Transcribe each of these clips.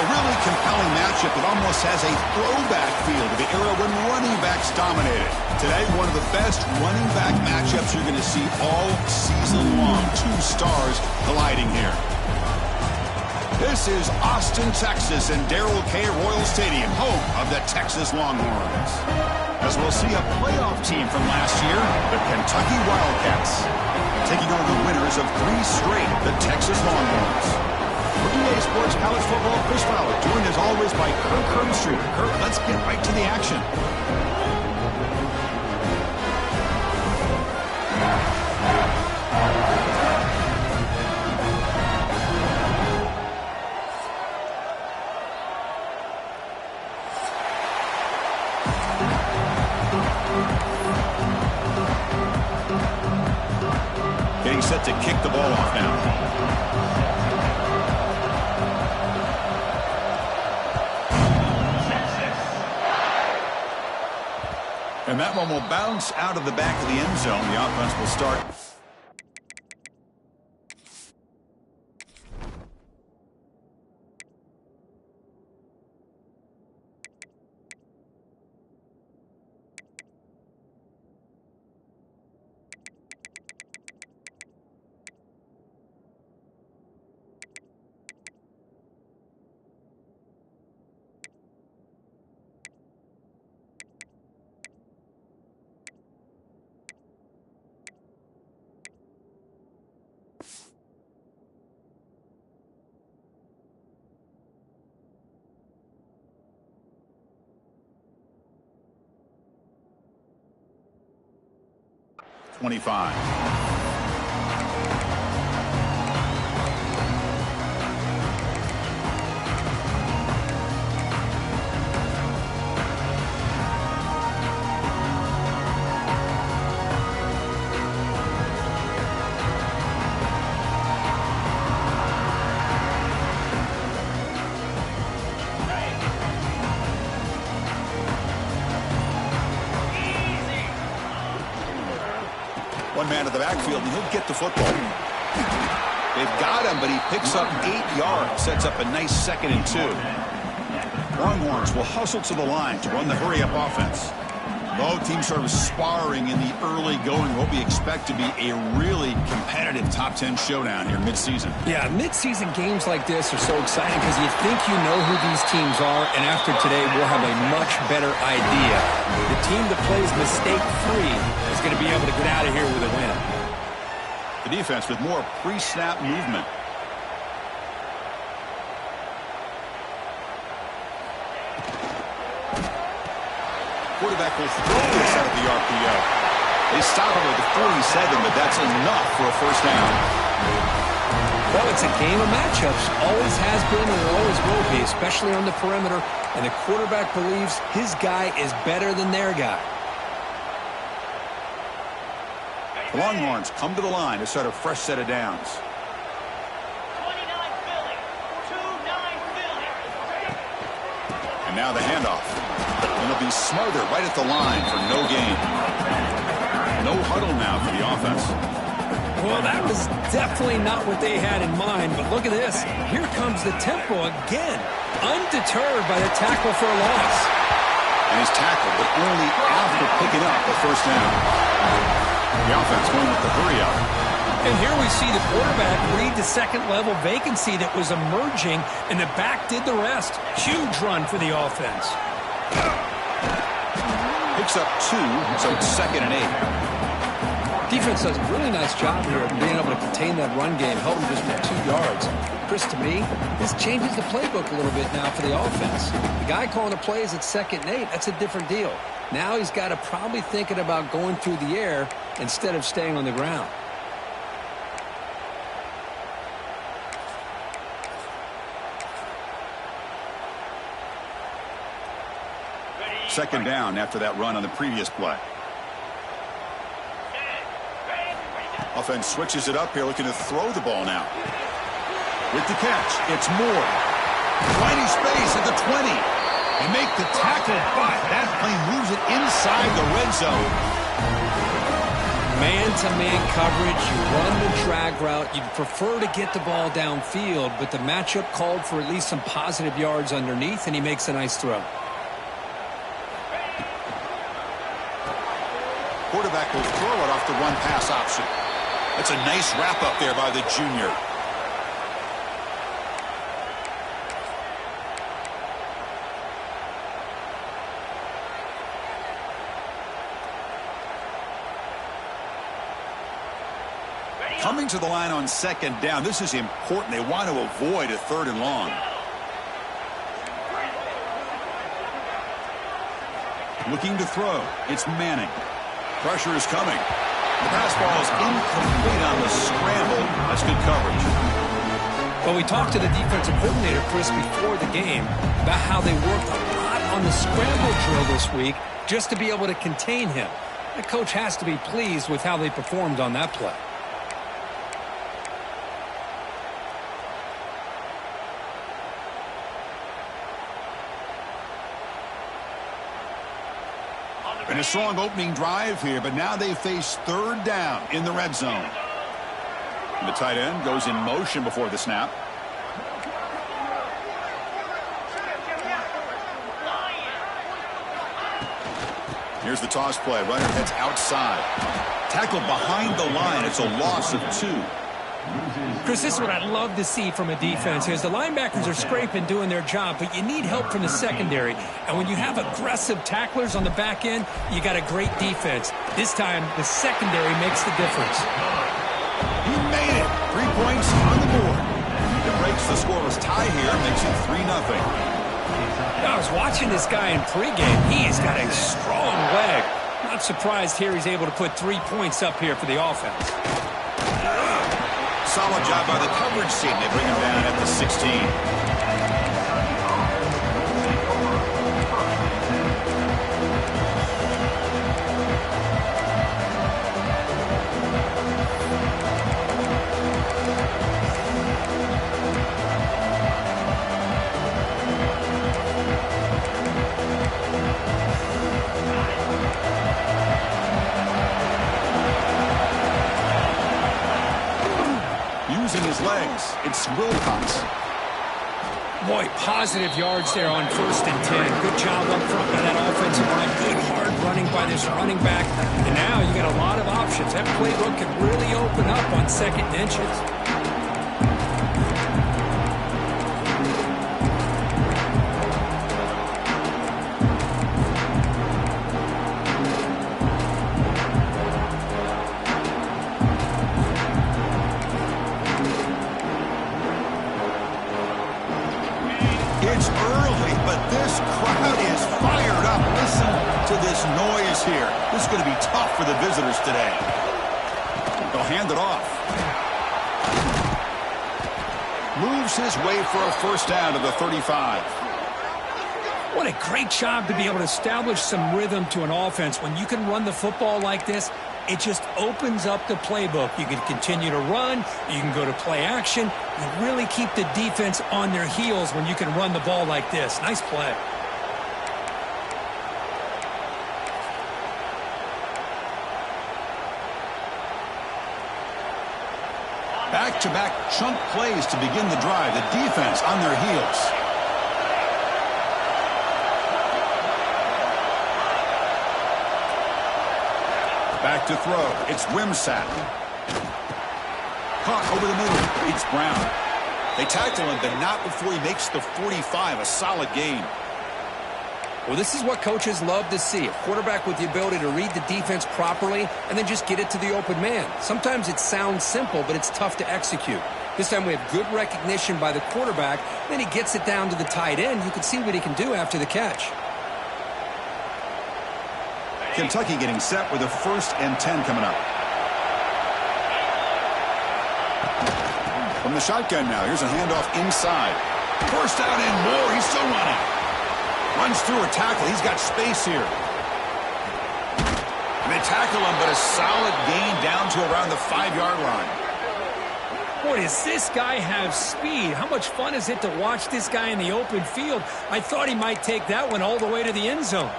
really compelling matchup that almost has a throwback feel to the era when running backs dominated. Today, one of the best running back matchups you're going to see all season long. Two stars colliding here. This is Austin, Texas, and Darrell K. Royal Stadium, home of the Texas Longhorns. As we'll see a playoff team from last year, the Kentucky Wildcats, taking on the winners of 3 straight, the Texas Longhorns. For EA Sports College Football, Chris Fowler, joined as always by Kirk Herbstreit. Kirk, let's get right to the action. Getting set to kick the ball off now. And that one will bounce out of the back of the end zone. The offense will start. One man to the backfield, and he'll get the football. They've got him, but he picks up 8 yards, sets up a nice 2nd and 2. Longhorns will hustle to the line to run the hurry-up offense. Both teams sort of sparring in the early going, what we expect to be a really competitive top 10 showdown here mid-season. Yeah, mid-season games like this are so exciting because you think you know who these teams are, and after today we'll have a much better idea. The team that plays mistake-free is going to be able to get out of here with a win. The defense with more pre-snap movement. Quarterback will throw this out of the RPO. They stop him at the 47, but that's enough for a first down. Well, it's a game of matchups. Always has been and it always will be, especially on the perimeter. And the quarterback believes his guy is better than their guy. The Longhorns come to the line to start a fresh set of downs. 29 Philly. 2-9 Philly. And now the handoff. And it'll be Smother right at the line for no gain. No huddle now for the offense. Well, that was definitely not what they had in mind, but look at this. Here comes the tempo again, undeterred by the tackle for a loss. And he's tackled, but only after picking up the first down. The offense going with the hurry-up. And here we see the quarterback read the second-level vacancy that was emerging, and the back did the rest. Huge run for the offense. Picks up 2, so it's 2nd and 8. Defense does a really nice job here of being able to contain that run game, held him just for 2 yards. Chris, to me, this changes the playbook a little bit now for the offense. The guy calling the plays at 2nd and 8, that's a different deal. Now he's got to probably thinking about going through the air instead of staying on the ground. Second down after that run on the previous play. Offense switches it up here, looking to throw the ball now. With the catch, it's Moore. Plenty space at the 20. They make the tackle, but that plane moves it inside the red zone. Man-to-man coverage, you run the drag route. You'd prefer to get the ball downfield, but the matchup called for at least some positive yards underneath, and he makes a nice throw. Quarterback will throw it off the run-pass option. That's a nice wrap-up there by the junior. Coming to the line on second down. This is important. They want to avoid a 3rd and long. Looking to throw. It's Manning. Pressure is coming. The pass ball is incomplete on the scramble. That's good coverage. Well, we talked to the defensive coordinator, Chris, before the game about how they worked a lot on the scramble drill this week just to be able to contain him. The coach has to be pleased with how they performed on that play. And a strong opening drive here, but now they face 3rd down in the red zone. The tight end goes in motion before the snap. Here's the toss play. Runner heads outside. Tackled behind the line. It's a loss of 2. Chris, this is what I'd love to see from a defense is the linebackers are scraping, doing their job, but you need help from the secondary. And when you have aggressive tacklers on the back end, you got a great defense. This time, the secondary makes the difference. He made it. 3 points on the board. It breaks the scoreless tie here, makes it 3-0. I was watching this guy in pregame. He has got a strong leg. Not surprised here he's able to put 3 points up here for the offense. Solid job by the coverage team. They bring him down at the 16. Using his legs, it's Wilcox. Boy, positive yards there on 1st and 10. Good job up front by that offensive line. Good hard running by this running back. And now you got a lot of options. That playbook can really open up on 2nd and inches. It's early, but this crowd is fired up. Listen to this noise here. This is going to be tough for the visitors today. They'll hand it off. Moves his way for a 1st down to the 35. What a great job to be able to establish some rhythm to an offense. When you can run the football like this, it just opens up the playbook. You can continue to run. You can go to play action. You really keep the defense on their heels when you can run the ball like this. Nice play. Back-to-back chunk plays to begin the drive. The defense on their heels. Back to throw. It's Wimsatt. Caught over the middle. It's Brown. They tackle him, but not before he makes the 45. A solid gain. Well, this is what coaches love to see. A quarterback with the ability to read the defense properly and then just get it to the open man. Sometimes it sounds simple, but it's tough to execute. This time we have good recognition by the quarterback. Then he gets it down to the tight end. You can see what he can do after the catch. Kentucky getting set with a 1st and 10 coming up. From the shotgun now, here's a handoff inside. 1st down and more. He's still running. Runs through a tackle. He's got space here. And they tackle him, but a solid gain down to around the 5-yard line. Boy, does this guy have speed. How much fun is it to watch this guy in the open field? I thought he might take that one all the way to the end zone.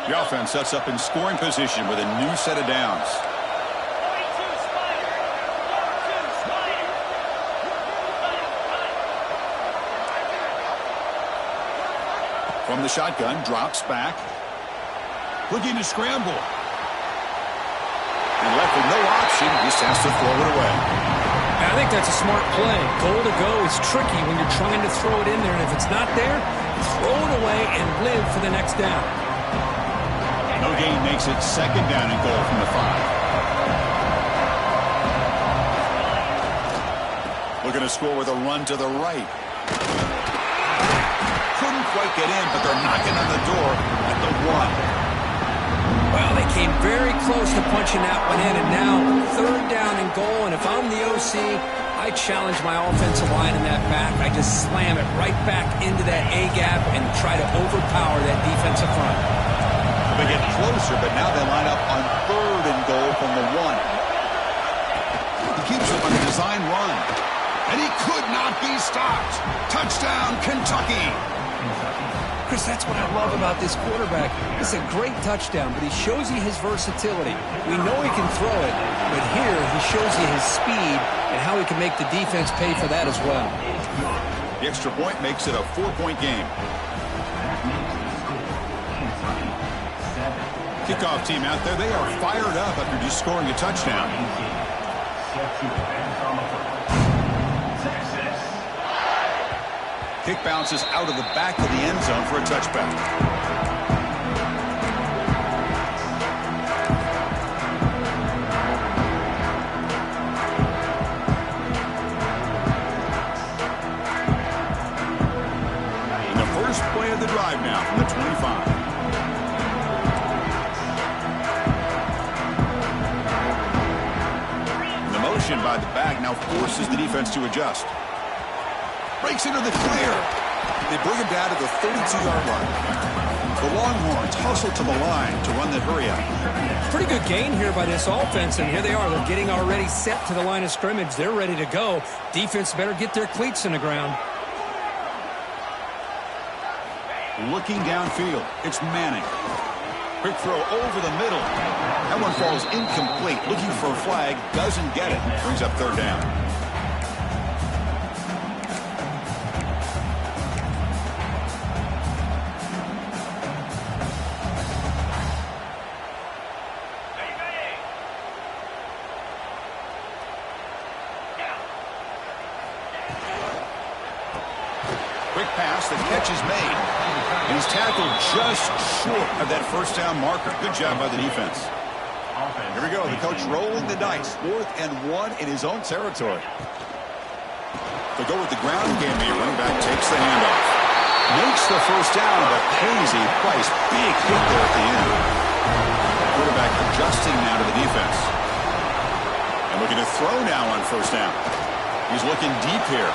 The offense sets up in scoring position with a new set of downs. 42 Spider. 42 Spider. From the shotgun, drops back. Looking to scramble. And left with no option, just has to throw it away. I think that's a smart play. Goal to go is tricky when you're trying to throw it in there, and if it's not there, throw it away and live for the next down. No gain makes it second down and goal from the 5. Looking to score with a run to the right. Couldn't quite get in, but they're knocking on the door at the 1. Well, they came very close to punching that one in, and now third down and goal. And if I'm the OC, I challenge my offensive line in that back. I just slam it right back into that A-gap and try to overpower that defensive front. They get closer, but now they line up on third and goal from the 1. He keeps it on a design run, and he could not be stopped. Touchdown, Kentucky. Chris, that's what I love about this quarterback. It's a great touchdown, but he shows you his versatility. We know he can throw it, but here he shows you his speed and how he can make the defense pay for that as well. The extra point makes it a 4-point game. Kickoff team out there, they are fired up after just scoring a touchdown. Kick bounces out of the back of the end zone for a touchback. And the first play of the drive now from the 25. And the motion by the back now forces the defense to adjust. Breaks into the clear. They bring him down to the 32-yard line. The Longhorns hustle to the line to run the hurry-up. Pretty good gain here by this offense, and here they are. They're getting already set to the line of scrimmage. They're ready to go. Defense better get their cleats in the ground. Looking downfield, it's Manning. Quick throw over the middle. That one falls incomplete. Looking for a flag, doesn't get it. Brings up third down. The catch is made, and he's tackled just short of that first down marker. Good job by the defense. Here we go. The coach rolling the dice. 4th and 1 in his own territory. They go with the ground game. The running back takes the handoff. Makes the first down, but pays a price. Big hit there at the end. Quarterback adjusting now to the defense. And looking to throw now on first down. He's looking deep here.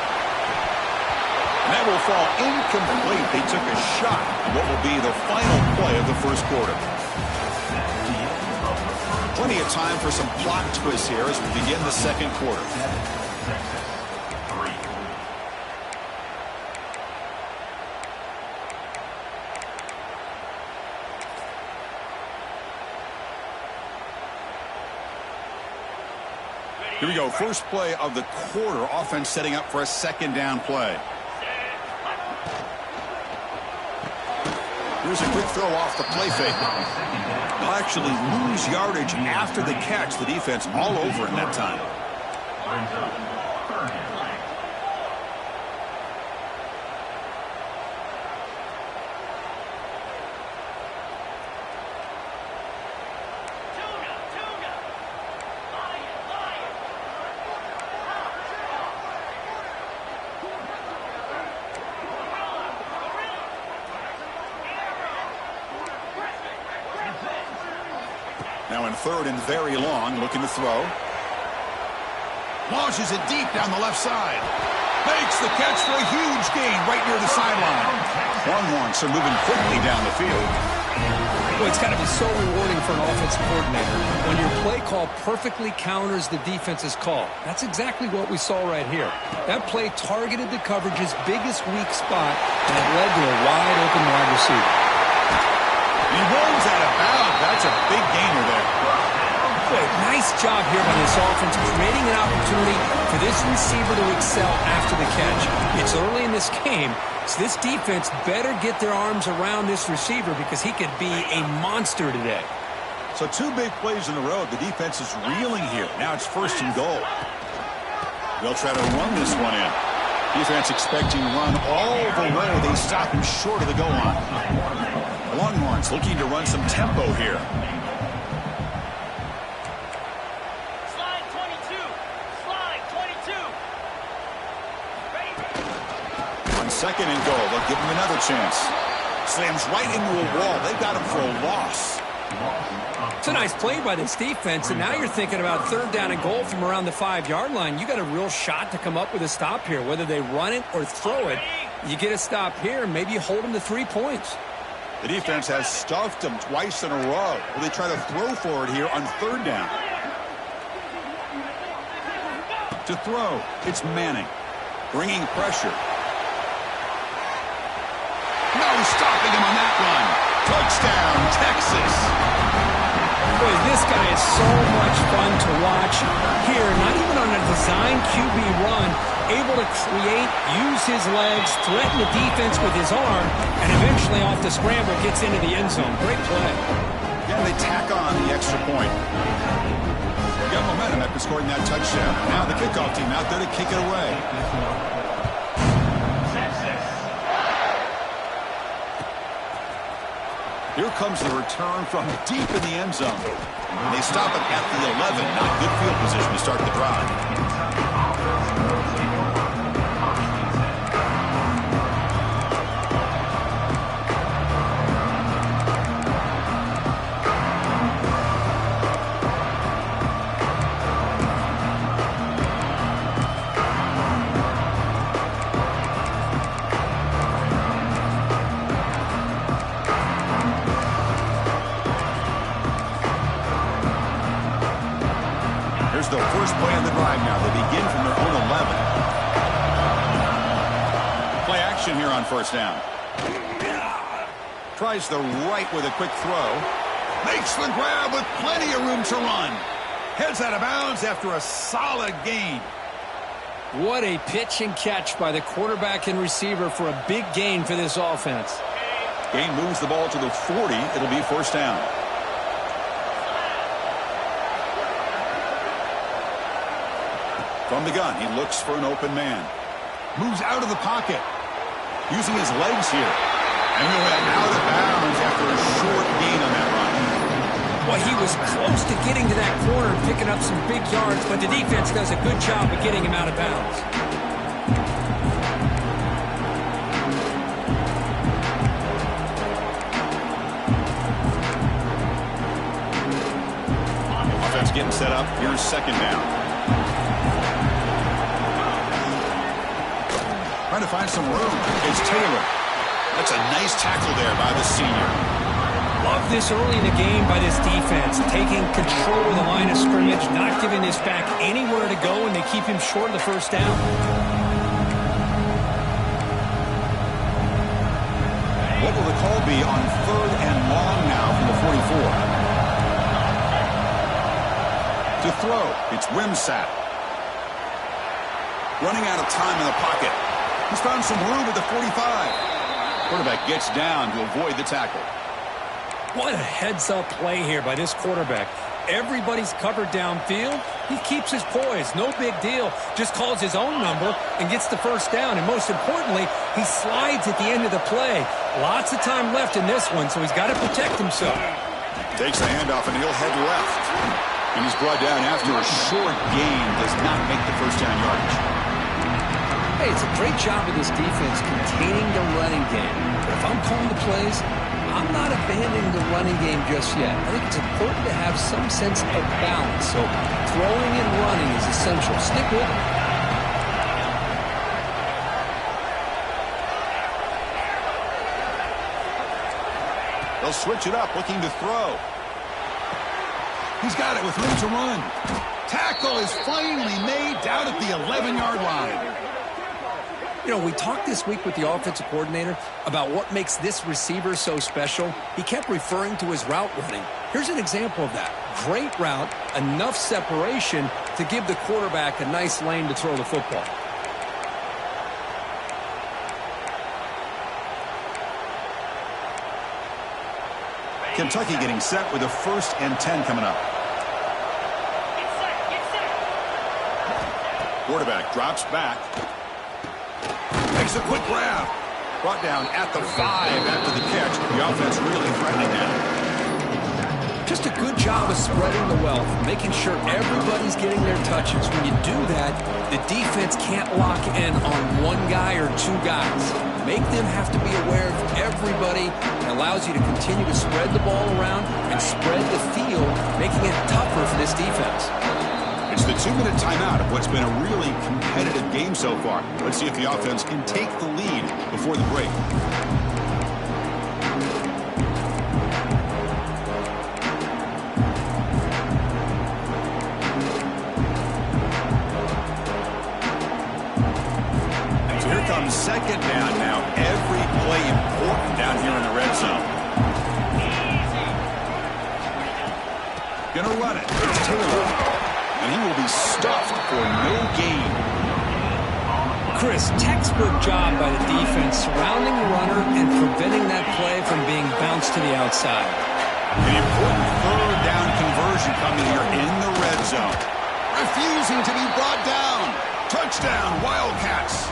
And that will fall incomplete. They took a shot at what will be the final play of the first quarter. Plenty of time for some plot twists here as we begin the second quarter. Here we go. First play of the quarter. Offense setting up for a second down play. Here's a quick throw off the play fake. They'll actually lose yardage after the catch. The defense all over in that time. Now in third and very long, looking to throw. Launches it deep down the left side. Makes the catch for a huge gain right near the sideline. Longhorns are moving quickly down the field. Well, it's got to be so rewarding for an offensive coordinator when your play call perfectly counters the defense's call. That's exactly what we saw right here. That play targeted the coverage's biggest weak spot, and it led to a wide-open wide receiver. He runs out of bounds. That's a big gainer there. Boy, nice job here by this offense, creating an opportunity for this receiver to excel after the catch. It's early in this game, so this defense better get their arms around this receiver because he could be a monster today. So 2 big plays in a row. The defense is reeling here. Now it's 1st and goal. They'll try to run this one in. Defense expecting run all the way. They stop him short of the goal line. Longhorns looking to run some tempo here. Slide 22. Slide 22. Ready? On 2nd and goal, they'll give him another chance. Slams right into a wall. They've got him for a loss. It's a nice play by this defense, and now you're thinking about 3rd down and goal from around the 5-yard line. You got a real shot to come up with a stop here. Whether they run it or throw it, you get a stop here, and maybe you hold them to 3 points. The defense has stuffed them twice in a row. Will they try to throw for it here on 3rd down? To throw, it's Manning. Bringing pressure. No stopping him on that run. Touchdown, Texas. Boy, this guy is so much fun to watch here. Not even on a design QB run, able to create, use his legs, threaten the defense with his arm, and eventually off the scramble gets into the end zone. Great play. Yeah, they tack on the extra point. They got momentum after scoring that touchdown. Now the kickoff team out there to kick it away. Here comes the return from deep in the end zone. They stop it at the 11. Not good field position to start the drive. The first play of the drive now. They begin from their own 11. Play action here on 1st down. Tries the right with a quick throw. Makes the grab with plenty of room to run. Heads out of bounds after a solid gain. What a pitch and catch by the quarterback and receiver for a big gain for this offense. Gain moves the ball to the 40. It'll be 1st down. From the gun, he looks for an open man. Moves out of the pocket. Using his legs here. And he'll head out of bounds after a short gain on that run. Well, he was close to getting to that corner and picking up some big yards, but the defense does a good job of getting him out of bounds. Offense getting set up. Here's 2nd down. Trying to find some room. It's Taylor. That's a nice tackle there by the senior. Love this early in the game by this defense. Taking control of the line of scrimmage, not giving this back anywhere to go, and they keep him short of the 1st down. What will the call be on 3rd and long now from the 44? To throw, it's Wimsatt. Running out of time in the pocket. He's found some room at the 45. Quarterback gets down to avoid the tackle. What a heads-up play here by this quarterback. Everybody's covered downfield. He keeps his poise. No big deal. Just calls his own number and gets the 1st down. And most importantly, he slides at the end of the play. Lots of time left in this one, so he's got to protect himself. Takes the handoff, and he'll head left. And he's brought down after a short gain. Does not make the 1st down yardage. Hey, it's a great job of this defense containing the running game. But if I'm calling the plays, I'm not abandoning the running game just yet. I think it's important to have some sense of balance. So throwing and running is essential. Stick with it. They'll switch it up, looking to throw. He's got it with room to run. Tackle is finally made down at the 11-yard line. You know, we talked this week with the offensive coordinator about what makes this receiver so special. He kept referring to his route running. Here's an example of that. Great route, enough separation to give the quarterback a nice lane to throw the football. Kentucky getting set with a 1st and 10 coming up. Get set, get set. Quarterback drops back. Makes a quick grab. Brought down at the 5 after the catch. The offense really threatening now. Just a good job of spreading the wealth, making sure everybody's getting their touches. When you do that, the defense can't lock in on one guy or two guys. Make them have to be aware of everybody. It allows you to continue to spread the ball around and spread the field, making it tougher for this defense. It's the 2-minute timeout of what's been a really competitive game so far. Let's see if the offense can take the lead before the break. So here comes 2nd down now. Every play important down here in the red zone. Gonna run it. It's Taylor. And he will be stuffed for no gain. Chris, textbook job by the defense surrounding the runner and preventing that play from being bounced to the outside. An important 3rd down conversion coming here in the red zone. Refusing to be brought down. Touchdown, Wildcats.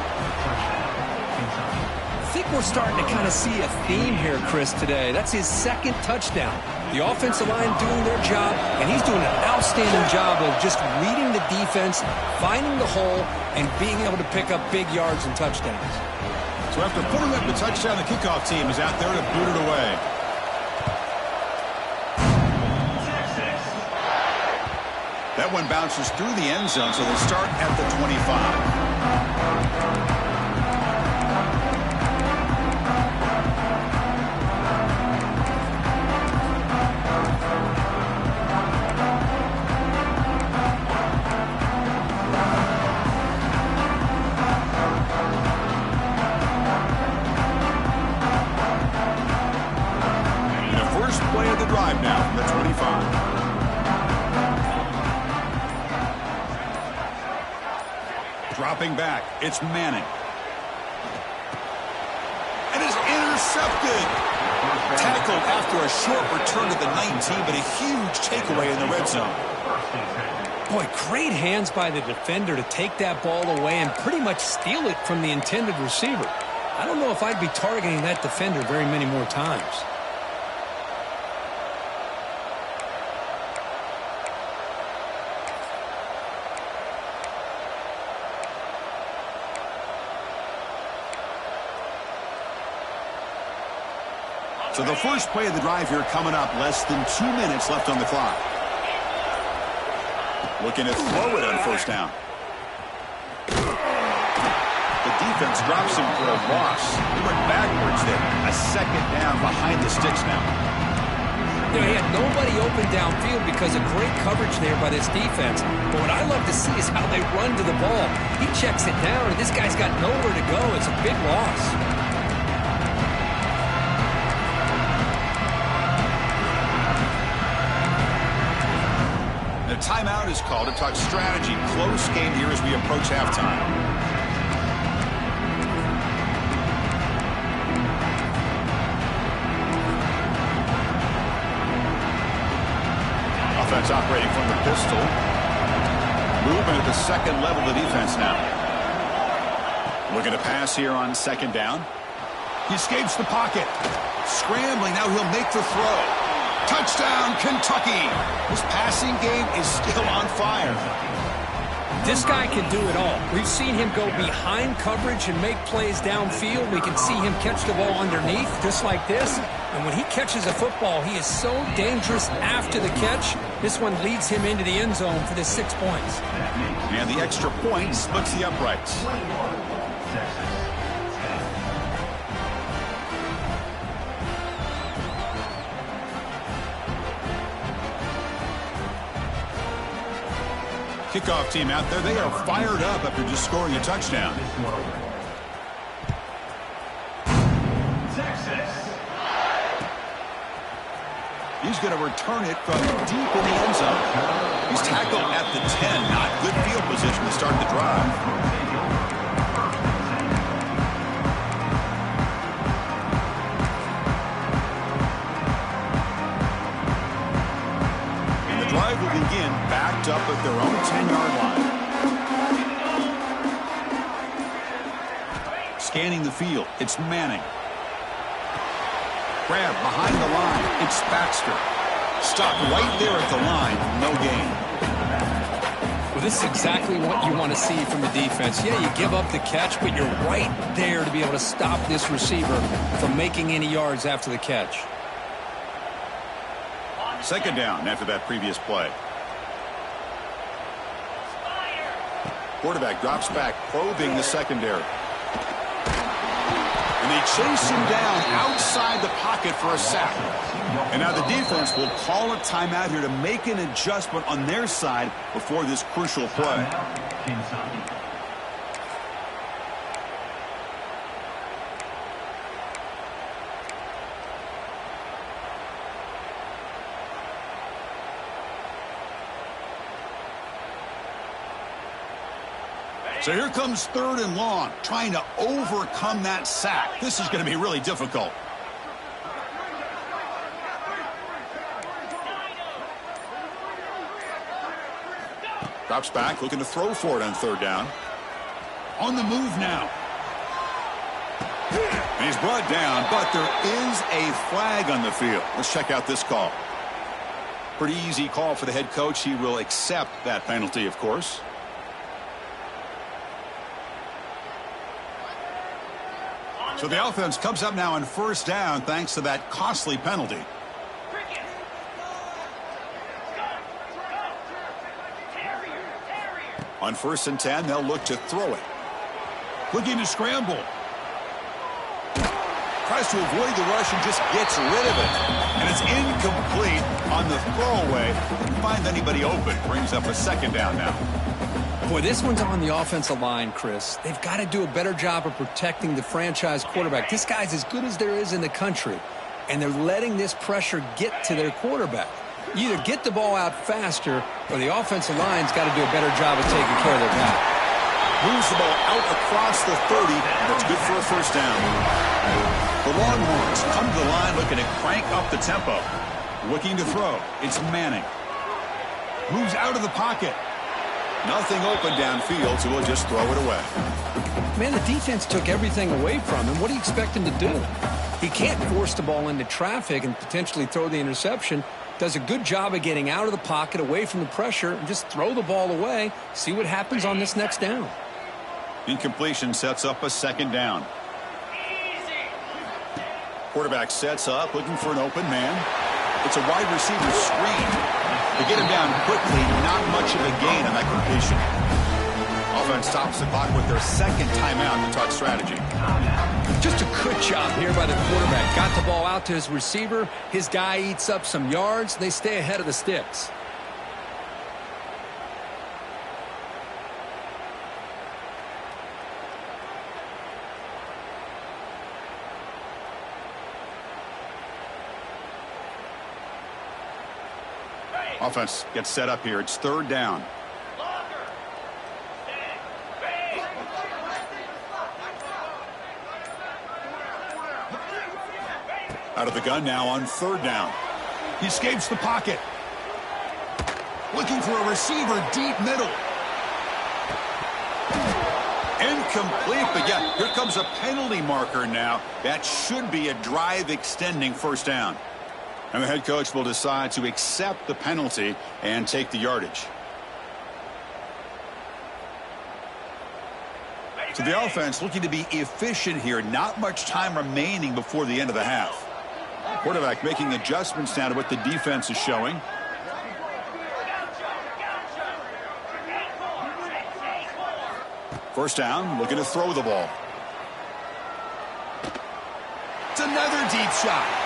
I think we're starting to kind of see a theme here, Chris, today. That's his 2nd touchdown. The offensive line doing their job, and he's doing an outstanding job of just reading the defense, finding the hole, and being able to pick up big yards and touchdowns. So after putting up the touchdown, the kickoff team is out there to boot it away. That one bounces through the end zone, so they'll start at the 25. Play of the drive now from the 25. Dropping back, it's Manning. And is intercepted. Tackled after a short return to the 19, but a huge takeaway in the red zone. Boy, great hands by the defender to take that ball away and pretty much steal it from the intended receiver. I don't know if I'd be targeting that defender very many more times. So the first play of the drive here coming up, less than 2 minutes left on the clock. Looking to throw it on 1st down. The defense drops him for a loss. He went backwards there. A 2nd down behind the sticks now. You know, he had nobody open downfield because of great coverage there by this defense. But what I love to see is how they run to the ball. He checks it down, and this guy's got nowhere to go. It's a big loss. The timeout is called to talk strategy. Close game here as we approach halftime. Offense operating from the pistol. Movement at the 2nd level of the defense now. Looking to pass here on 2nd down. He escapes the pocket. Scrambling, now he'll make the throw. Touchdown, Kentucky. This passing game is still on fire. This guy can do it all. We've seen him go behind coverage and make plays downfield. We can see him catch the ball underneath, just like this. And when he catches a football, he is so dangerous after the catch. This one leads him into the end zone for the 6 points. And the extra point splits the uprights. Kickoff team out there, they are fired up after just scoring a touchdown. He's going to return it from deep in the end zone. He's tackled at the 10. Not good field position to start the drive. And the drive will begin backed up at their own 10-yard line. Scanning the field, it's Manning. Grab behind the line. It's Baxter. Stop right there at the line. No gain. Well, this is exactly what you want to see from the defense. Yeah, you give up the catch, but you're right there to be able to stop this receiver from making any yards after the catch. Second down after that previous play. Quarterback drops back, probing the secondary. And they chase him down outside the pocket for a sack. And now the defense will call a timeout here to make an adjustment on their side before this crucial play. So here comes 3rd and long, trying to overcome that sack. This is going to be really difficult. Drops back, looking to throw for it on 3rd down. On the move now. And he's brought down, but there is a flag on the field. Let's check out this call. Pretty easy call for the head coach. He will accept that penalty, of course. So the offense comes up now on 1st down thanks to that costly penalty. On 1st and 10, they'll look to throw it. Looking to scramble. Tries to avoid the rush and just gets rid of it. And it's incomplete on the throwaway. Didn't find anybody open. Brings up a 2nd down now. Boy, this one's on the offensive line, Chris. They've got to do a better job of protecting the franchise quarterback. This guy's as good as there is in the country, and they're letting this pressure get to their quarterback. You either get the ball out faster, or the offensive line's got to do a better job of taking care of their guy. Moves the ball out across the 30. That's good for a 1st down. The Longhorns come to the line looking to crank up the tempo. Looking to throw. It's Manning. Moves out of the pocket. Nothing open downfield, so we'll just throw it away. Man, the defense took everything away from him. What do you expect him to do? He can't force the ball into traffic and potentially throw the interception. Does a good job of getting out of the pocket, away from the pressure, and just throw the ball away. See what happens on this next down. Incompletion sets up a 2nd down. Quarterback sets up, looking for an open man. It's a wide receiver screen. They get him down quickly, not much of a gain on that completion. Offense stops the clock with their 2nd timeout to talk strategy. Just a good job here by the quarterback. Got the ball out to his receiver. His guy eats up some yards. They stay ahead of the sticks. Offense gets set up here. It's 3rd down. Out of the gun now on 3rd down. He escapes the pocket. Looking for a receiver deep middle. Incomplete, but yeah, here comes a penalty marker now. That should be a drive-extending 1st down. And the head coach will decide to accept the penalty and take the yardage. So the offense looking to be efficient here. Not much time remaining before the end of the half. Quarterback making adjustments now to what the defense is showing. First down, looking to throw the ball. It's another deep shot.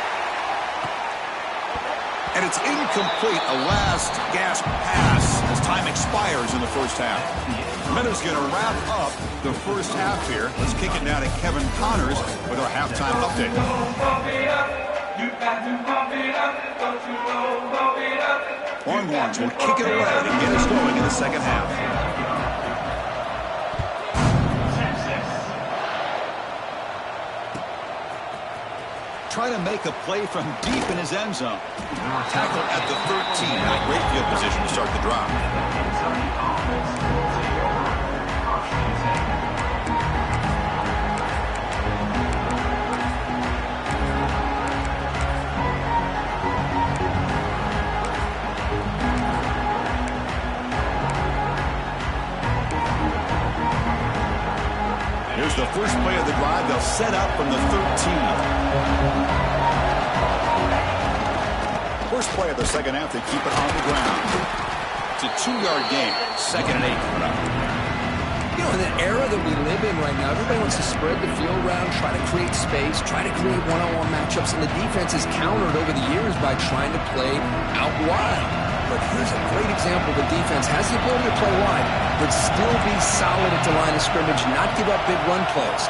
And it's incomplete, a last gasp pass as time expires in the 1st half. Minutes going to wrap up the first half here. Let's kick it now to Kevin Connors with our halftime update. Longhorns will kick it away to get us going in the second half. Trying to make a play from deep in his end zone. Tackle at the 13. Not great field position to start the drive. Here's the first play of the drive. They'll set up from the 13. First play of the second half, they keep it on the ground. It's a 2-yard gain. 2nd and 8 coming up. You know, in the era that we live in right now, everybody wants to spread the field around, try to create space, try to create one-on-one matchups, and the defense is countered over the years by trying to play out wide. But here's a great example. The defense has the ability to play wide, but still be solid at the line of scrimmage, not give up big run plays.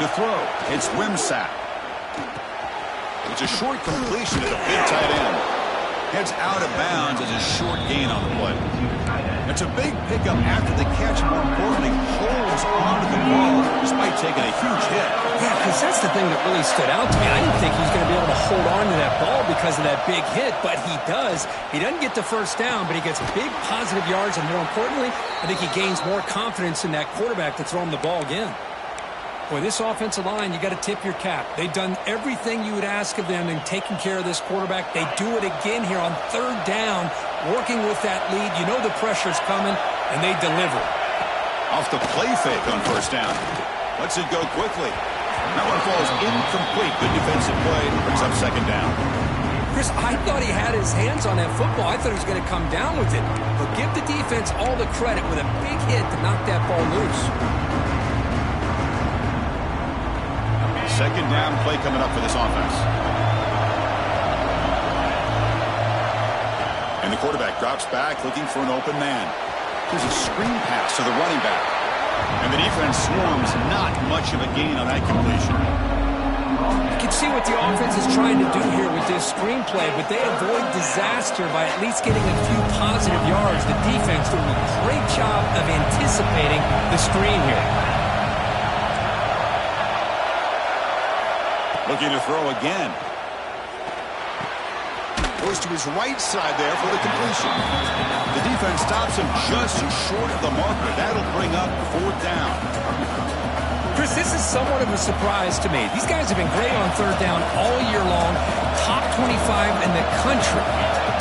To throw, it's Wimsatt. It's a short completion to the big tight end. Heads out of bounds as a short gain on the play. It's a big pickup after the catch. More importantly, holds onto the ball despite taking a huge hit. Yeah, because that's the thing that really stood out to me. I didn't think he was going to be able to hold on to that ball because of that big hit, but he does. He doesn't get the first down, but he gets big positive yards, and more importantly, I think he gains more confidence in that quarterback to throw him the ball again. Boy, this offensive line, you got to tip your cap. They've done everything you would ask of them in taking care of this quarterback. They do it again here on 3rd down, working with that lead. You know the pressure's coming, and they deliver. Off the play fake on 1st down. Lets it go quickly. That one falls incomplete. Good defensive play. Brings up 2nd down. Chris, I thought he had his hands on that football. I thought he was going to come down with it. But give the defense all the credit with a big hit to knock that ball loose. 2nd down play coming up for this offense. And the quarterback drops back looking for an open man. Here's a screen pass to the running back. And the defense swarms. Not much of a gain on that completion. You can see what the offense is trying to do here with this screen play, but they avoid disaster by at least getting a few positive yards. The defense doing a great job of anticipating the screen here. Looking to throw again. Goes to his right side there for the completion. The defense stops him just short of the marker. That'll bring up 4th down. Chris, this is somewhat of a surprise to me. These guys have been great on 3rd down all year long. Top 25 in the country.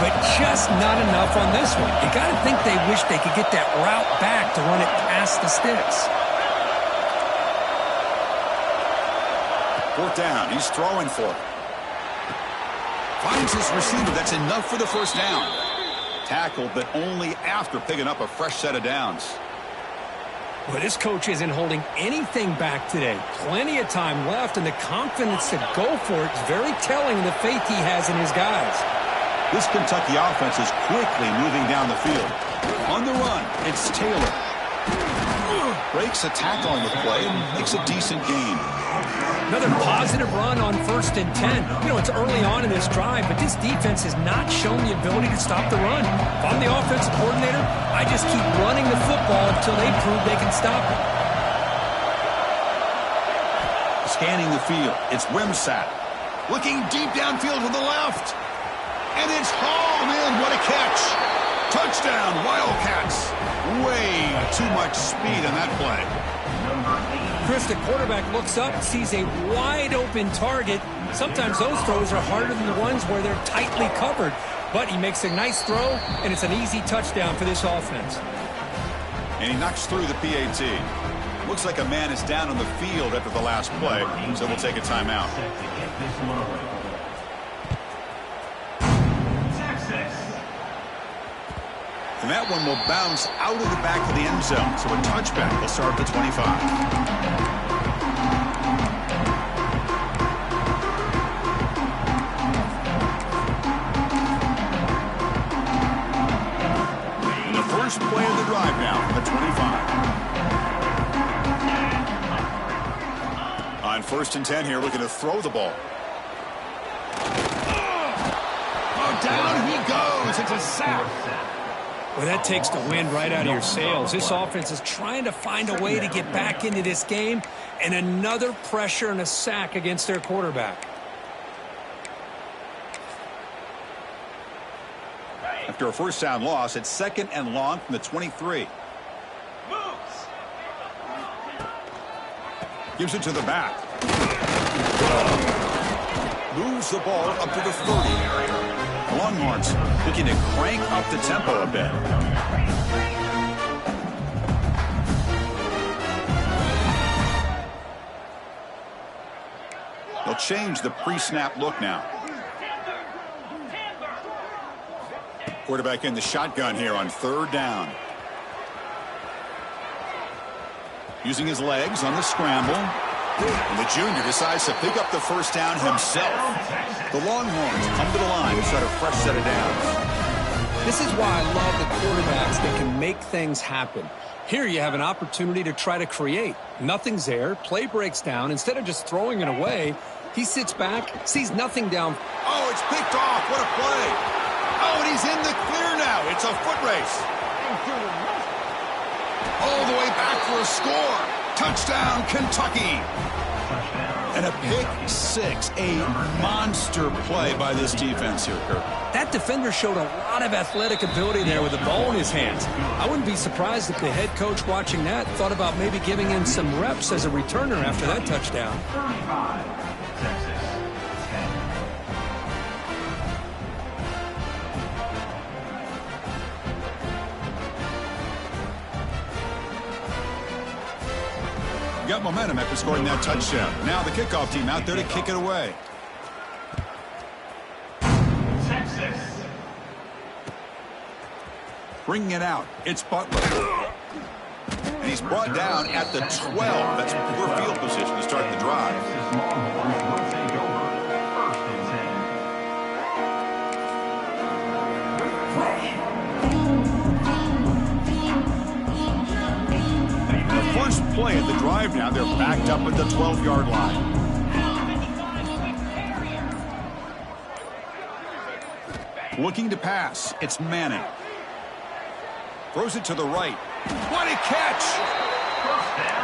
But just not enough on this one. You got to think they wish they could get that route back to run it past the sticks. 4th down. He's throwing for it. Finds his receiver. That's enough for the 1st down. Tackled, but only after picking up a fresh set of downs. Well, this coach isn't holding anything back today. Plenty of time left, and the confidence to go for it is very telling of the faith he has in his guys. This Kentucky offense is quickly moving down the field. On the run, it's Taylor. Breaks a tackle on the play and makes a decent gain. Another positive run on 1st and 10. You know, it's early on in this drive, but this defense has not shown the ability to stop the run. If I'm the offensive coordinator, I just keep running the football until they prove they can stop it. Scanning the field, it's Wimsatt. Looking deep downfield to the left. And it's hauled in. What a catch. Touchdown, Wildcats. Way too much speed on that play. Chris, the quarterback looks up, sees a wide-open target. Sometimes those throws are harder than the ones where they're tightly covered. But he makes a nice throw, and it's an easy touchdown for this offense. And he knocks through the PAT. Looks like a man is down on the field after the last play, so we'll take a timeout. And that one will bounce out of the back of the end zone, so a touchback will start at the 25. And the first play of the drive now from the 25. First and 10 here, looking to throw the ball. Oh, down he goes. It's a sack. Well, that takes the wind right out of your sails. This offense is trying to find a way to get back into this game, and another pressure and a sack against their quarterback. After a first down loss, it's 2nd and long from the 23. Gives it to the back. Moves the ball up to the 30. Longhorns looking to crank up the tempo a bit. They'll change the pre-snap look now. Quarterback in the shotgun here on 3rd down. Using his legs on the scramble. And the junior decides to pick up the first down himself. The Longhorns come to the line to start a fresh set of downs. This is why I love the quarterbacks that can make things happen. Here you have an opportunity to try to create. Nothing's there. Play breaks down. Instead of just throwing it away, he sits back, sees nothing down. Oh, it's picked off. What a play. Oh, and he's in the clear now. It's a foot race. All the way back for a score. Touchdown, Kentucky. And a pick six. A monster play by this defense here, Kirk. That defender showed a lot of athletic ability there with the ball in his hands. I wouldn't be surprised if the head coach watching that thought about maybe giving him some reps as a returner after that touchdown. Got momentum after scoring that touchdown. Now the kickoff team out there to kick it away. Bringing it out. It's Butler. And he's brought down at the 12. That's poor field position to start the drive. First play of the drive now. They're backed up at the 12-yard line. Looking to pass. It's Manning. Throws it to the right. What a catch!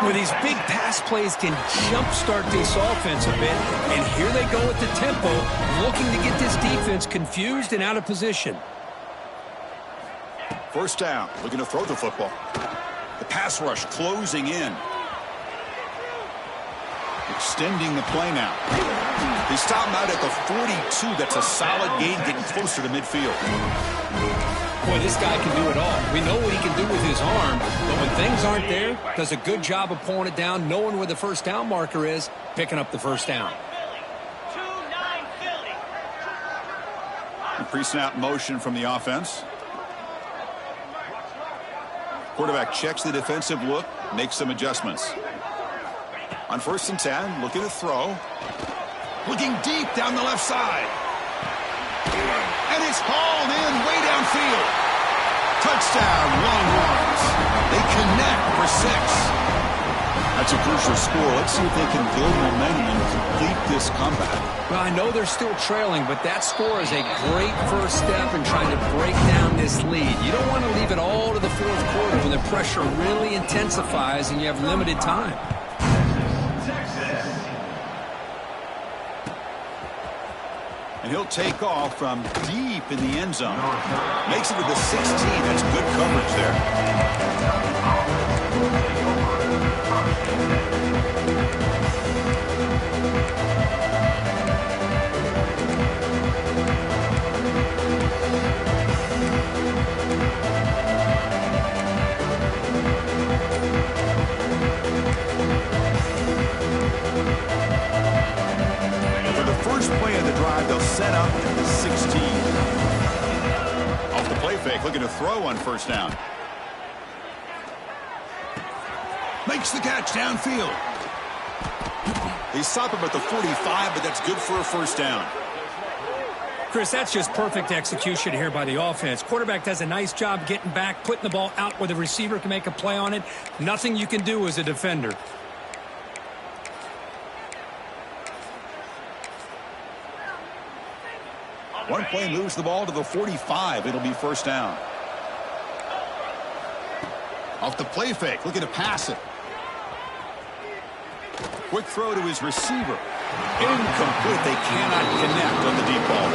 Well, these big pass plays can jumpstart this offense a bit, and here they go at the tempo, looking to get this defense confused and out of position. First down. Looking to throw the football. The pass rush closing in. Extending the play now. They stop him out at the 42. That's a solid gain, getting closer to midfield. Boy, this guy can do it all. We know what he can do with his arm, but when things aren't there, does a good job of pulling it down, knowing where the first down marker is, picking up the first down. The pre-snap motion from the offense. Quarterback checks the defensive look, makes some adjustments. On 1st and 10, looking to throw. Looking deep down the left side. And it's hauled in way downfield. Touchdown, Longhorns. They connect for 6. That's a crucial score. Let's see if they can build momentum and complete this comeback. Well, I know they're still trailing, but that score is a great first step in trying to break down this lead. You don't want to leave it all to the 4th quarter when the pressure really intensifies and you have limited time. And he'll take off from deep in the end zone. Makes it to the 16. That's good coverage there. First play of the drive, they'll set up at the 16. Off the play fake, looking to throw on 1st down. Makes the catch downfield. They stop him at the 45, but that's good for a 1st down. Chris, that's just perfect execution here by the offense. Quarterback does a nice job getting back, putting the ball out where the receiver can make a play on it. Nothing you can do as a defender. One play moves the ball to the 45. It'll be first down. Off the play fake, looking to pass it. Quick throw to his receiver. Incomplete. They cannot connect on the deep ball.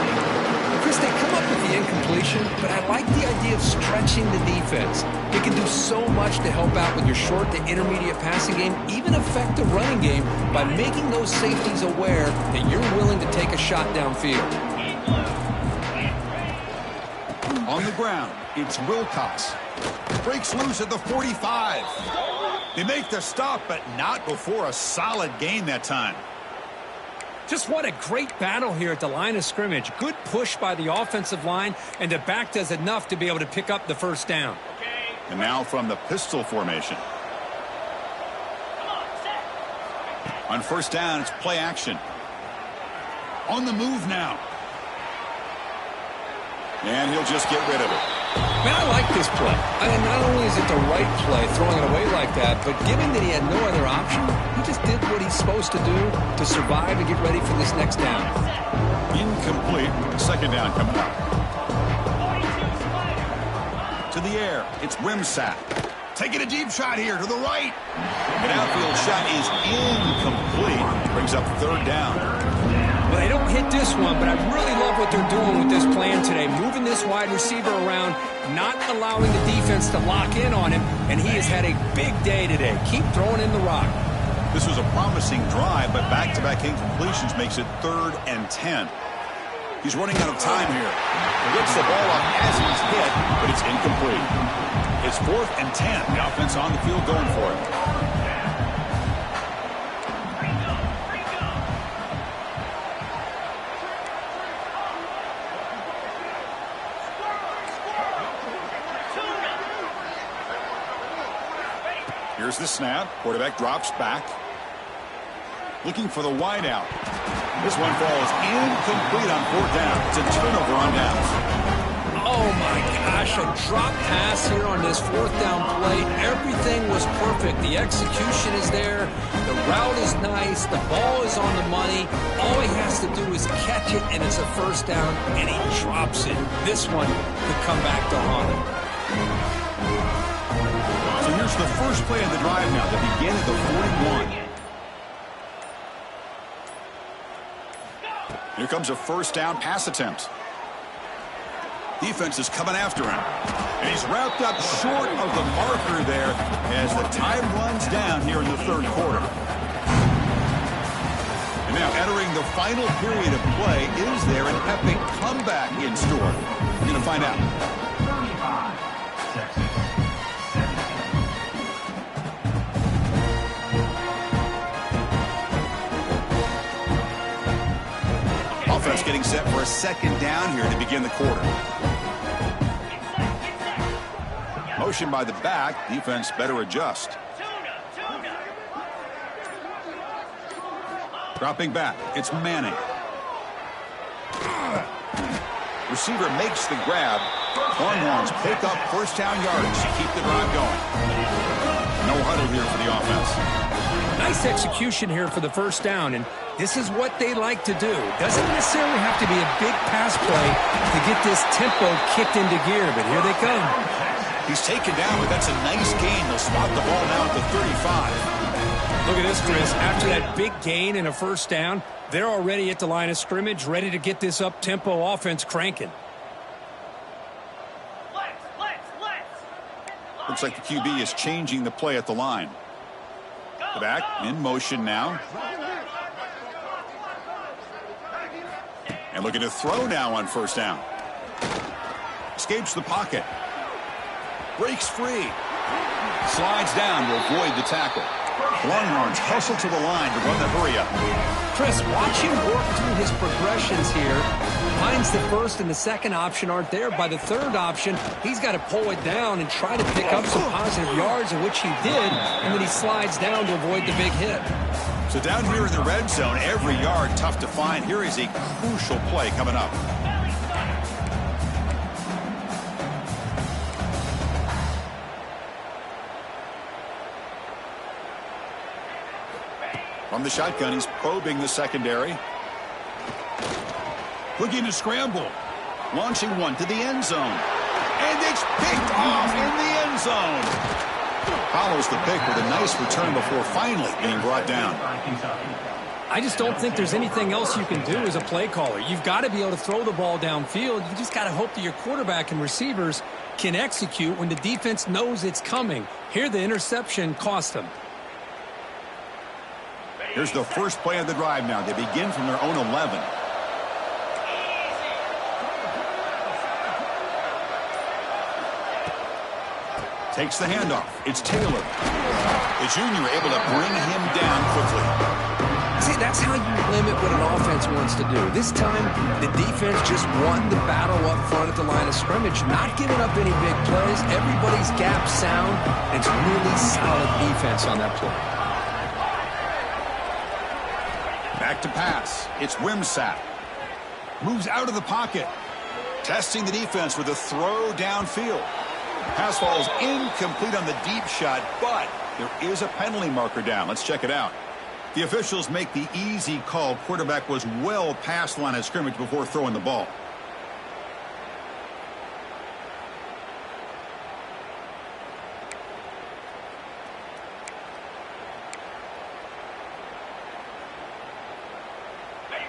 Chris, they come up with the incompletion, but I like the idea of stretching the defense. It can do so much to help out with your short to intermediate passing game, even affect the running game by making those safeties aware that you're willing to take a shot downfield. On the ground, it's Wilcox. Breaks loose at the 45. They make the stop, but not before a solid gain that time. Just what a great battle here at the line of scrimmage. Good push by the offensive line, and the back does enough to be able to pick up the first down. And now from the pistol formation. On first down, it's play action. On the move now. And he'll just get rid of it. Man, I like this play. Not only is it the right play, throwing it away like that, but given that he had no other option, he just did what he's supposed to do to survive and get ready for this next down. Incomplete. Second down coming up. To the air. It's Wimsatt. Taking a deep shot here to the right. An outfield shot is incomplete. Brings up third down. Well, they don't hit this one, but I really love what they're doing with this plan today. Moving this wide receiver around, not allowing the defense to lock in on him, and he has had a big day today. Keep throwing in the rock. This was a promising drive, but back-to-back incompletions makes it 3rd and 10. He's running out of time here. He gets the ball off as he's hit, but it's incomplete. It's 4th and 10. The offense on the field going for it. Here's the snap. Quarterback drops back. Looking for the wideout. This one falls incomplete on 4th down. It's a turnover on downs. Oh, my gosh. A drop pass here on this 4th down play. Everything was perfect. The execution is there. The route is nice. The ball is on the money. All he has to do is catch it, and it's a first down, and he drops it. This one could come back to haunt him. So here's the first play of the drive now. They begin at the 41. Here comes a first down pass attempt. Defense is coming after him. And he's wrapped up short of the marker there as the time runs down here in the 3rd quarter. And now entering the final period of play, is there an epic comeback in store? We're going to find out. Offense getting set for a second down here to begin the quarter. Motion by the back. Defense better adjust. Dropping back. It's Manning. Receiver makes the grab. Longhorns pick up first down yardage to keep the drive going. No huddle here for the offense. Nice execution here for the first down, and this is what they like to do. Doesn't necessarily have to be a big pass play to get this tempo kicked into gear, but here they come. He's taken down, but that's a nice gain. They'll spot the ball now at the 35. Look at this, Chris. After that big gain and a first down, they're already at the line of scrimmage, ready to get this up-tempo offense cranking. Looks like the QB is changing the play at the line. The back in motion now. And looking to throw now on first down. Escapes the pocket. Breaks free. Slides down to avoid the tackle. Longhorns hustle to the line to run the hurry-up. Chris, watch him work through his progressions here. Finds the first and the second option aren't there. By the third option, he's got to pull it down and try to pick up some positive yards, in which he did, and then he slides down to avoid the big hit. So down here in the red zone, every yard tough to find. Here is a crucial play coming up. From the shotgun, he's probing the secondary. Looking to scramble. Launching one to the end zone. And it's picked off in the end zone. Follows the pick with a nice return before finally being brought down. I just don't think there's anything else you can do as a play caller. You've got to be able to throw the ball downfield. You just got to hope that your quarterback and receivers can execute when the defense knows it's coming. Here, the interception cost them. Here's the first play of the drive now. They begin from their own 11. Takes the handoff. It's Taylor. The junior able to bring him down quickly. See, that's how you limit what an offense wants to do. This time, the defense just won the battle up front at the line of scrimmage, not giving up any big plays. Everybody's gap sound. It's really solid defense on that play. Back to pass. It's Wimsatt. Moves out of the pocket. Testing the defense with a throw downfield. Pass falls incomplete on the deep shot, but there is a penalty marker down. Let's check it out. The officials make the easy call. Quarterback was well past the line of scrimmage before throwing the ball.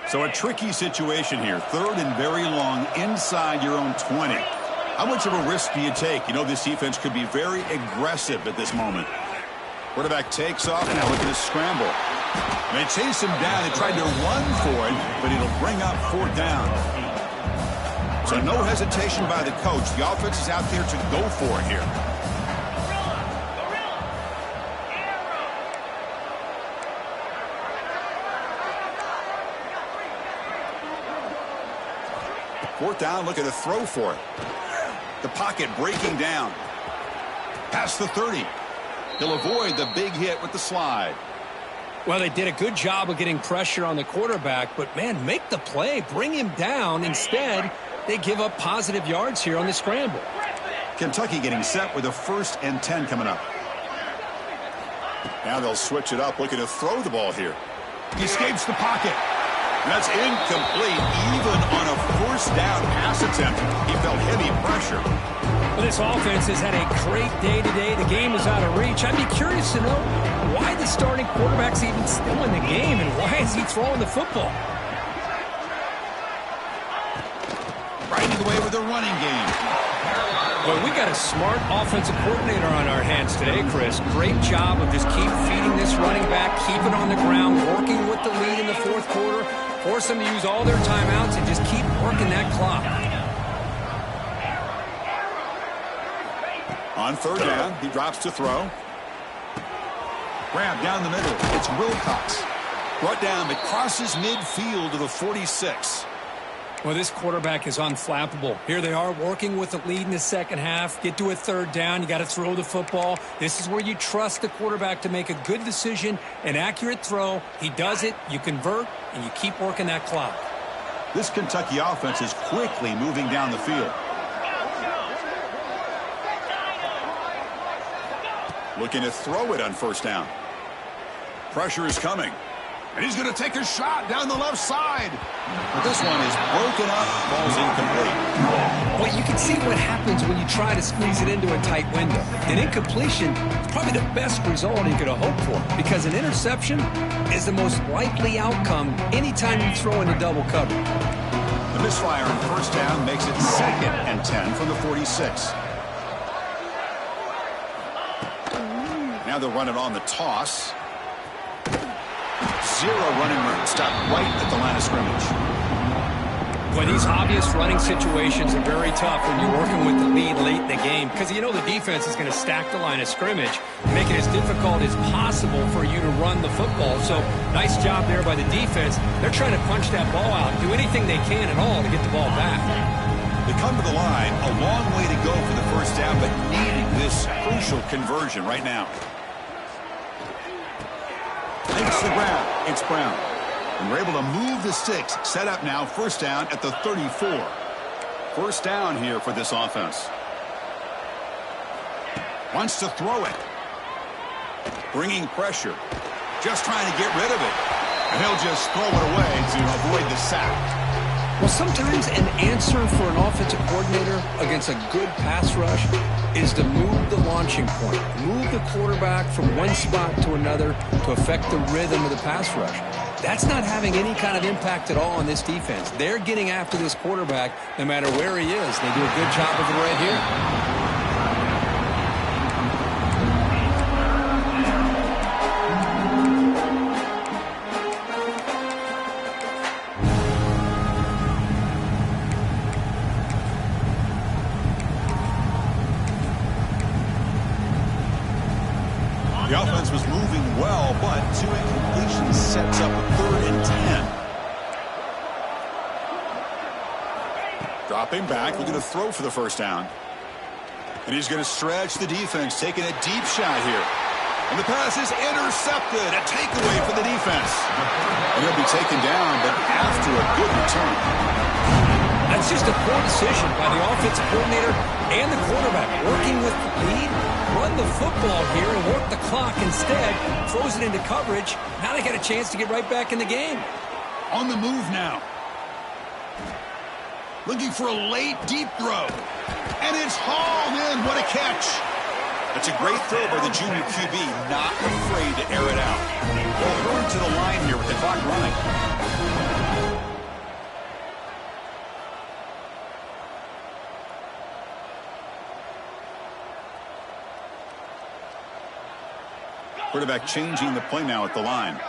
So a tricky situation here. 3rd and very long inside your own 20. How much of a risk do you take? You know this defense could be very aggressive at this moment. Quarterback takes off and now looking to scramble. They chase him down. They tried to run for it, but it'll bring up 4th down. So no hesitation by the coach. The offense is out there to go for it here. Fourth down, looking to throw for it. The pocket breaking down. Past the 30. He'll avoid the big hit with the slide. Well, they did a good job of getting pressure on the quarterback, but, man, make the play. Bring him down. Instead, they give up positive yards here on the scramble. Kentucky getting set with a 1st and 10 coming up. Now they'll switch it up, looking to throw the ball here. He escapes the pocket. That's incomplete, even on a 1st down pass attempt. He felt heavy pressure. Well, this offense has had a great day today. The game is out of reach. I'd be curious to know why the starting quarterback's even still in the game and why is he throwing the football? Right in the way with the running game. Well, we got a smart offensive coordinator on our hands today, Chris. Great job of just keep feeding this running back, keep it on the ground, working with the lead in the 4th quarter, force them to use all their timeouts and just keep working that clock. On 3rd down, he drops to throw. Grab down the middle. It's Wilcox. Brought down. It crosses midfield to the 46. Well, this quarterback is unflappable. Here they are working with the lead in the 2nd half. Get to a 3rd down. You got to throw the football. This is where you trust the quarterback to make a good decision, an accurate throw. He does it. You convert, and you keep working that clock. This Kentucky offense is quickly moving down the field. Looking to throw it on 1st down. Pressure is coming. And he's going to take a shot down the left side. But this one is broken up. Ball's incomplete. Well, you can see what happens when you try to squeeze it into a tight window. An incompletion is probably the best result you could have hoped for because an interception is the most likely outcome anytime you throw into double cover. The misfire on 1st down makes it 2nd and 10 from the 46. Now they'll run it on the toss. 0 running room. Stop right at the line of scrimmage. Well, these obvious running situations are very tough when you're working with the lead late in the game because you know the defense is going to stack the line of scrimmage, make it as difficult as possible for you to run the football. So nice job there by the defense. They're trying to punch that ball out, do anything they can at all to get the ball back. They come to the line, a long way to go for the 1st down, but needing this crucial conversion right now. Takes the ground. It's Brown. And we're able to move the sticks. Set up now. 1st down at the 34. 1st down here for this offense. Wants to throw it. Bringing pressure. Just trying to get rid of it. And he'll just throw it away to avoid the sack. Well, sometimes an answer for an offensive coordinator against a good pass rush is to move the launching point, move the quarterback from one spot to another to affect the rhythm of the pass rush. That's not having any kind of impact at all on this defense. They're getting after this quarterback no matter where he is. They do a good job of it right here. The offense was moving well, but two incompletions sets up a 3rd and 10. Dropping back, looking to throw for the first down. And he's going to stretch the defense, taking a deep shot here. And the pass is intercepted. A takeaway for the defense. And he'll be taken down, but after a good return. That's just a poor decision by the offensive coordinator and the quarterback. Working with the lead, run the football here and work the clock instead. Throws it into coverage. Now they get a chance to get right back in the game. On the move now. Looking for a late, deep throw. And it's hauled in. What a catch. That's a great throw by the junior QB. Not afraid to air it out. Well, hurry to the line here with the clock running. Quarterback changing the play now at the line.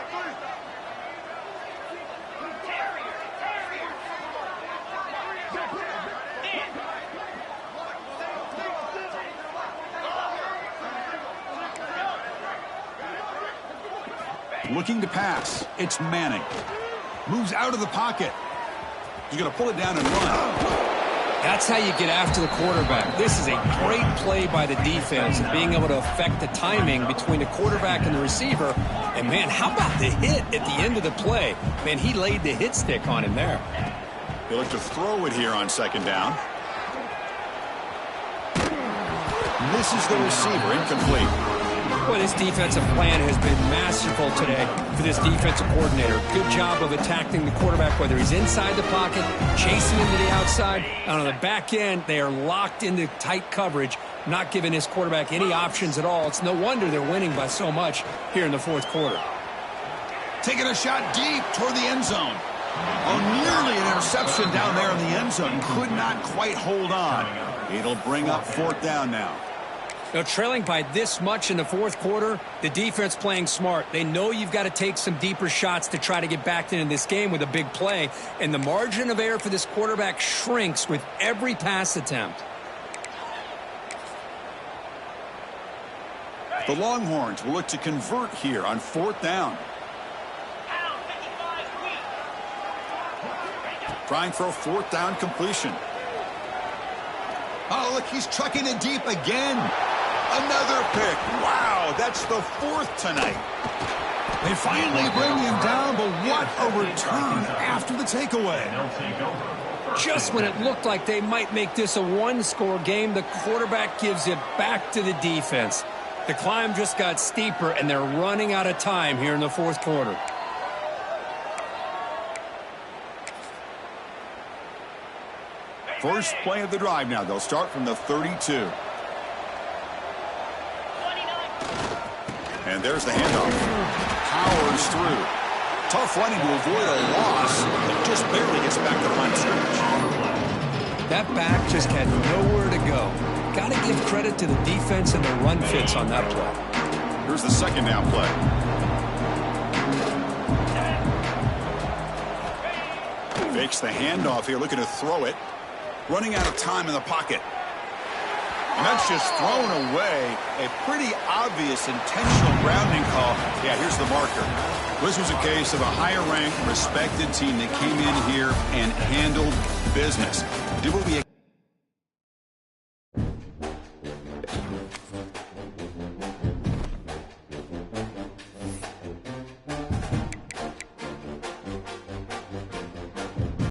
Looking to pass. It's Manning. Moves out of the pocket. He's going to pull it down and run. That's how you get after the quarterback. This is a great play by the defense and being able to affect the timing between the quarterback and the receiver. And, man, how about the hit at the end of the play? Man, he laid the hit stick on him there. They look to throw it here on 2nd down. Misses the receiver. Incomplete. Boy, this defensive plan has been masterful today for this defensive coordinator. Good job of attacking the quarterback, whether he's inside the pocket, chasing him to the outside. And on the back end, they are locked into tight coverage, not giving this quarterback any options at all. It's no wonder they're winning by so much here in the 4th quarter. Taking a shot deep toward the end zone. Oh, nearly an interception down there in the end zone. Could not quite hold on. It'll bring up 4th down now. Now, trailing by this much in the 4th quarter, the defense playing smart. They know you've got to take some deeper shots to try to get back into this game with a big play. And the margin of error for this quarterback shrinks with every pass attempt. The Longhorns will look to convert here on 4th down. Trying for a 4th down completion. Oh, look, he's trucking it deep again. Another pick. Wow, that's the 4th tonight. They finally bring him down, but what a return after the takeaway. Just when it looked like they might make this a one-score game, the quarterback gives it back to the defense. The climb just got steeper, and they're running out of time here in the 4th quarter. First play of the drive now. They'll start from the 32. And there's the handoff. Powers through. Tough running to avoid a loss, but just barely gets back to line scrimmage. That back just had nowhere to go. Got to give credit to the defense and the run fits on that play. Here's the 2nd down play. Fakes the handoff here, looking to throw it. Running out of time in the pocket. And that's just thrown away. A pretty obvious intentional grounding call. Yeah, here's the marker. This was a case of a higher-ranked, respected team that came in here and handled business. Did what we